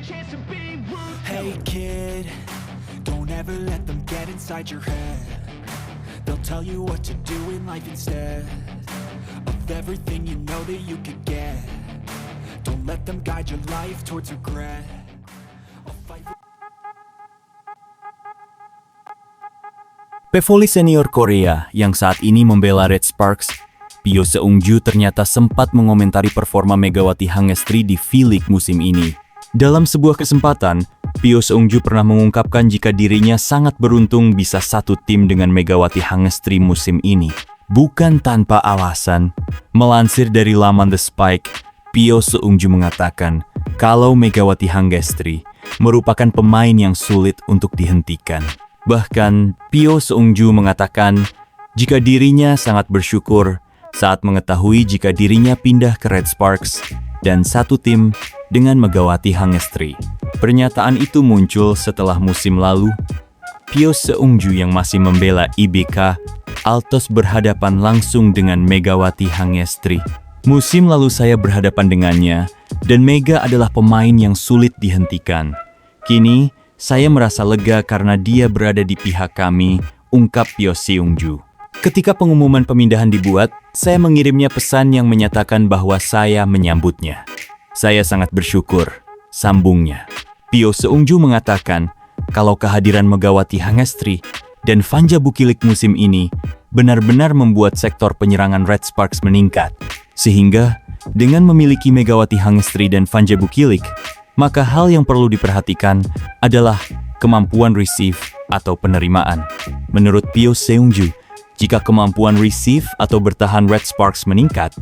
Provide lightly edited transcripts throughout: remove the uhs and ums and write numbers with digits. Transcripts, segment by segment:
Hey kid, don't ever let them get inside your head. They'll tell you what to do in life instead of everything you know that you could get. Don't let them guide your life towards regret. I'll fight for- Pevolley senior Korea yang saat ini membela Red Sparks, Pyo Seung-ju ternyata sempat mengomentari performa Megawati Hangestri di V-League musim ini. Dalam sebuah kesempatan, Pyo Seung-ju pernah mengungkapkan jika dirinya sangat beruntung bisa satu tim dengan Megawati Hangestri musim ini. Bukan tanpa alasan, melansir dari laman The Spike, Pyo Seung-ju mengatakan kalau Megawati Hangestri merupakan pemain yang sulit untuk dihentikan. Bahkan, Pyo Seung-ju mengatakan jika dirinya sangat bersyukur saat mengetahui jika dirinya pindah ke Red Sparks dan satu tim dengan Megawati Hangestri. Pernyataan itu muncul setelah musim lalu, Pyo Seung-ju yang masih membela IBK Altos berhadapan langsung dengan Megawati Hangestri. Musim lalu saya berhadapan dengannya, dan Mega adalah pemain yang sulit dihentikan. Kini, saya merasa lega karena dia berada di pihak kami, ungkap Pyo Seung-ju. Ketika pengumuman pemindahan dibuat, saya mengirimnya pesan yang menyatakan bahwa saya menyambutnya. Saya sangat bersyukur, sambungnya. Pyo Seung-ju mengatakan kalau kehadiran Megawati Hangestri dan Vanja Bukilik musim ini benar-benar membuat sektor penyerangan Red Sparks meningkat. Sehingga, dengan memiliki Megawati Hangestri dan Vanja Bukilik, maka hal yang perlu diperhatikan adalah kemampuan receive atau penerimaan. Menurut Pyo Seung-ju, jika kemampuan receive atau bertahan Red Sparks meningkat,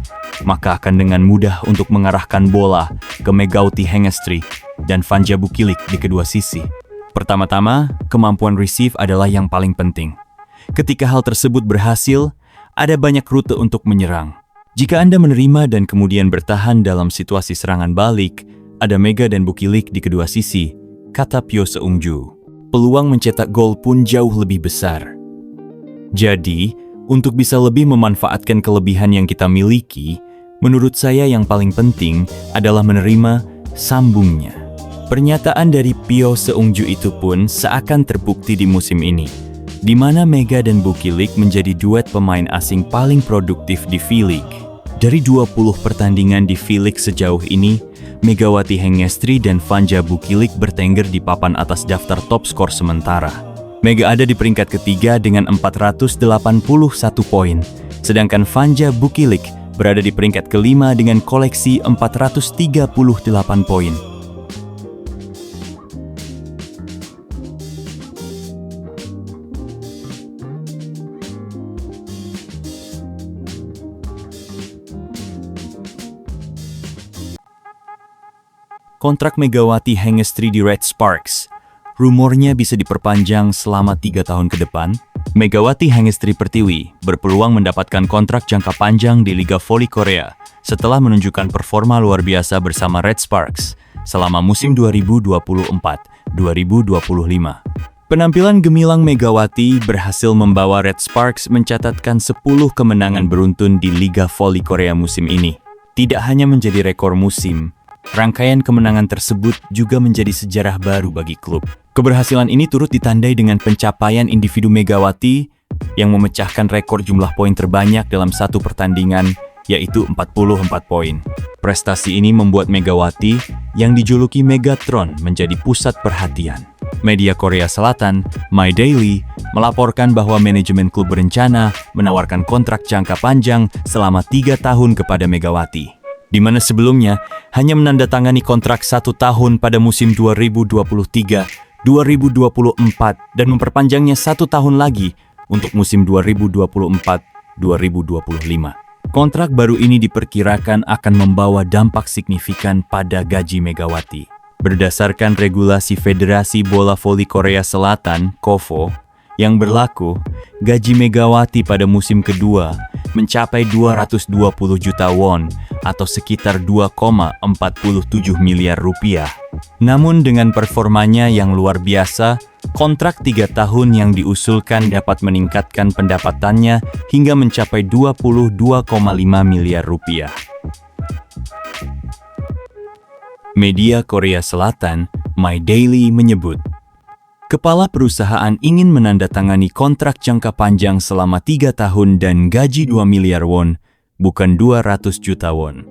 maka akan dengan mudah untuk mengarahkan bola ke Megawati Hangestri dan Vanja Bukilik di kedua sisi. Pertama-tama, kemampuan receive adalah yang paling penting. Ketika hal tersebut berhasil, ada banyak rute untuk menyerang. Jika Anda menerima dan kemudian bertahan dalam situasi serangan balik, ada Mega dan Bukilik di kedua sisi, kata Pyo Seung-ju. Peluang mencetak gol pun jauh lebih besar. Jadi, untuk bisa lebih memanfaatkan kelebihan yang kita miliki, menurut saya yang paling penting adalah menerima sambungnya. Pernyataan dari Pyo Seung-ju itu pun seakan terbukti di musim ini, di mana Mega dan Bukilik menjadi duet pemain asing paling produktif di V-League. Dari 20 pertandingan di V-League sejauh ini, Megawati Hangestri dan Vanja Bukilik bertengger di papan atas daftar top skor sementara. Mega ada di peringkat ketiga dengan 481 poin, sedangkan Vanja Bukilik berada di peringkat kelima dengan koleksi 438 poin. Kontrak Megawati Hangestri di Red Sparks rumornya bisa diperpanjang selama 3 tahun ke depan. Megawati Hangestri Pertiwi berpeluang mendapatkan kontrak jangka panjang di Liga Voli Korea setelah menunjukkan performa luar biasa bersama Red Sparks selama musim 2024-2025. Penampilan gemilang Megawati berhasil membawa Red Sparks mencatatkan 10 kemenangan beruntun di Liga Voli Korea musim ini. Tidak hanya menjadi rekor musim, rangkaian kemenangan tersebut juga menjadi sejarah baru bagi klub. Keberhasilan ini turut ditandai dengan pencapaian individu Megawati yang memecahkan rekor jumlah poin terbanyak dalam satu pertandingan, yaitu 44 poin. Prestasi ini membuat Megawati yang dijuluki Megatron menjadi pusat perhatian. Media Korea Selatan, My Daily, melaporkan bahwa manajemen klub berencana menawarkan kontrak jangka panjang selama 3 tahun kepada Megawati, di mana sebelumnya hanya menandatangani kontrak 1 tahun pada musim 2023-2024 dan memperpanjangnya 1 tahun lagi untuk musim 2024-2025. Kontrak baru ini diperkirakan akan membawa dampak signifikan pada gaji Megawati. Berdasarkan regulasi Federasi Bola Voli Korea Selatan, KOVO, yang berlaku, gaji Megawati pada musim kedua mencapai 220 juta won atau sekitar 2,47 miliar rupiah. Namun dengan performanya yang luar biasa, kontrak 3 tahun yang diusulkan dapat meningkatkan pendapatannya hingga mencapai 22,5 miliar rupiah. Media Korea Selatan, My Daily menyebut, kepala perusahaan ingin menandatangani kontrak jangka panjang selama 3 tahun dan gaji 2 miliar won, bukan 200 juta won.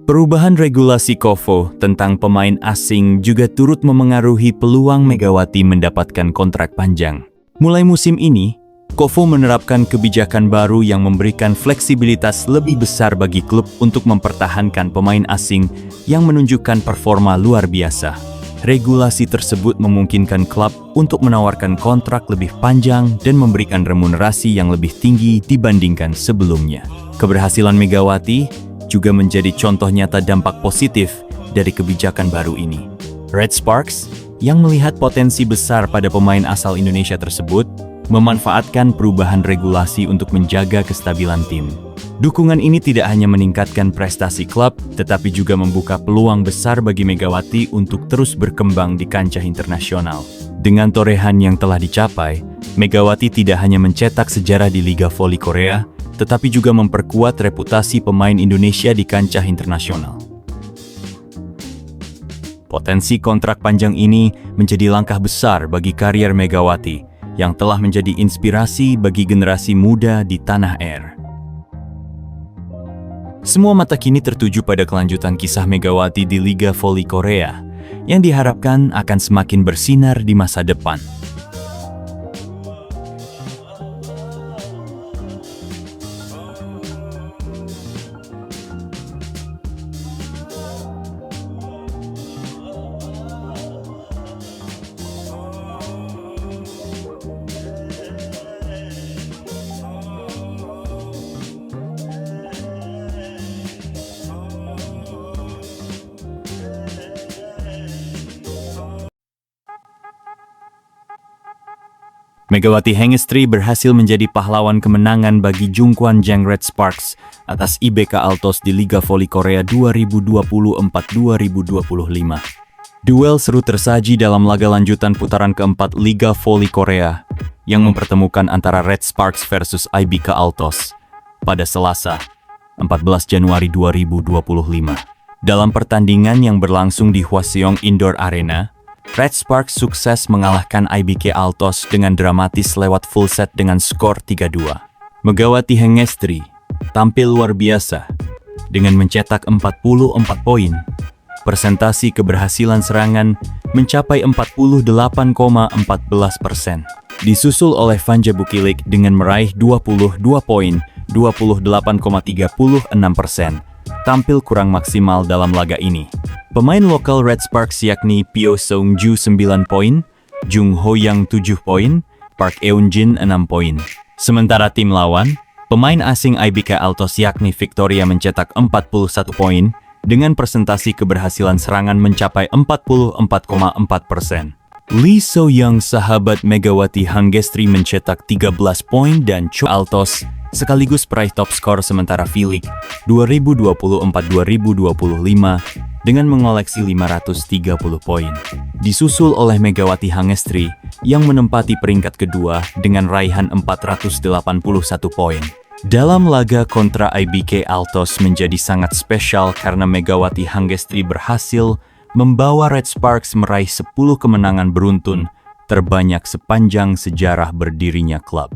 Perubahan regulasi KOFO tentang pemain asing juga turut memengaruhi peluang Megawati mendapatkan kontrak panjang. Mulai musim ini, KOFO menerapkan kebijakan baru yang memberikan fleksibilitas lebih besar bagi klub untuk mempertahankan pemain asing yang menunjukkan performa luar biasa. Regulasi tersebut memungkinkan klub untuk menawarkan kontrak lebih panjang dan memberikan remunerasi yang lebih tinggi dibandingkan sebelumnya. Keberhasilan Megawati juga menjadi contoh nyata dampak positif dari kebijakan baru ini. Red Sparks, yang melihat potensi besar pada pemain asal Indonesia tersebut, memanfaatkan perubahan regulasi untuk menjaga kestabilan tim. Dukungan ini tidak hanya meningkatkan prestasi klub, tetapi juga membuka peluang besar bagi Megawati untuk terus berkembang di kancah internasional. Dengan torehan yang telah dicapai, Megawati tidak hanya mencetak sejarah di Liga Voli Korea, tetapi juga memperkuat reputasi pemain Indonesia di kancah internasional. Potensi kontrak panjang ini menjadi langkah besar bagi karier Megawati, yang telah menjadi inspirasi bagi generasi muda di tanah air. Semua mata kini tertuju pada kelanjutan kisah Megawati di Liga Voli Korea, yang diharapkan akan semakin bersinar di masa depan. Megawati Hangestri berhasil menjadi pahlawan kemenangan bagi Jungkwan Jang Red Sparks atas IBK Altos di Liga Voli Korea 2024-2025. Duel seru tersaji dalam laga lanjutan putaran keempat Liga Voli Korea yang mempertemukan antara Red Sparks versus IBK Altos pada Selasa, 14 Januari 2025. Dalam pertandingan yang berlangsung di Hwaseong Indoor Arena, Red Sparks sukses mengalahkan IBK Altos dengan dramatis lewat full set dengan skor 3-2. Megawati Hangestri tampil luar biasa dengan mencetak 44 poin. Persentasi keberhasilan serangan mencapai 48,14%. Disusul oleh Vanja Bukilik dengan meraih 22 poin, 28,36%. Tampil kurang maksimal dalam laga ini. Pemain lokal Red Sparks yakni Pyo Seung-ju 9 poin, Jung Ho-yang 7 poin, Park Eun-jin 6 poin. Sementara tim lawan, pemain asing IBK Altos yakni Victoria mencetak 41 poin dengan presentasi keberhasilan serangan mencapai 44,4%. Lee So-young sahabat Megawati Hangestri mencetak 13 poin dan Cho Altos sekaligus peraih top skor sementara V-League 2024-2025 dengan mengoleksi 530 poin. Disusul oleh Megawati Hangestri yang menempati peringkat kedua dengan raihan 481 poin. Dalam laga kontra IBK Altos menjadi sangat spesial karena Megawati Hangestri berhasil membawa Red Sparks meraih 10 kemenangan beruntun terbanyak sepanjang sejarah berdirinya klub.